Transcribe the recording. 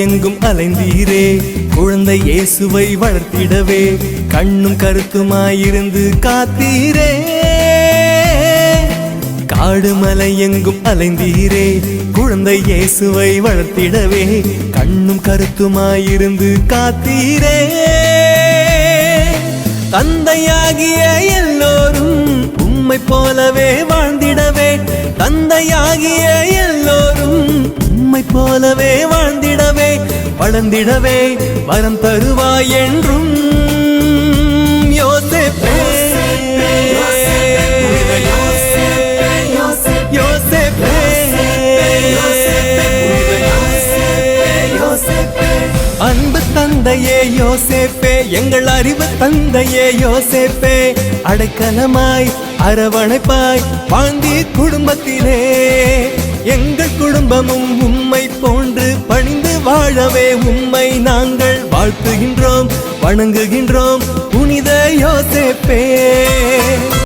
எங்கும் அலைந்தீரே, குழந்தை இயேசுவை வளர்த்திடவே கண்ணும் கருத்துமாயிருந்து காத்தீரே. காடு மலை எங்கும் அலைந்தீரே, குழந்தை இயேசுவை வளர்த்திடவே கண்ணும் கருத்துமாயிருந்து காத்தீரே. தந்தையாகிய எல்லோரும் உம்மை போலவே வாழ்ந்திடவே, தந்தையாகிய எல்லோரும் உம்மை போலவே வாழ்ந்திடவே வளர்ந்திடவே வரம் தருவாய் என்றும் யோசேப்பே. அன்பு தந்தையே யோசேப்பே, எங்கள் அறிவு தந்தையே யோசேப்பே, அடைக்கலமாய் அரவணைப்பாய் வாழ்ந்தீர் குடும்பத்திலே. எங்கள் குடும்பமும் உம்மை போன்று பணிந்து வாழவே உம்மை நாங்கள் வாழ்த்துகின்றோம், வணங்குகின்றோம் புனித யோசேப்பே.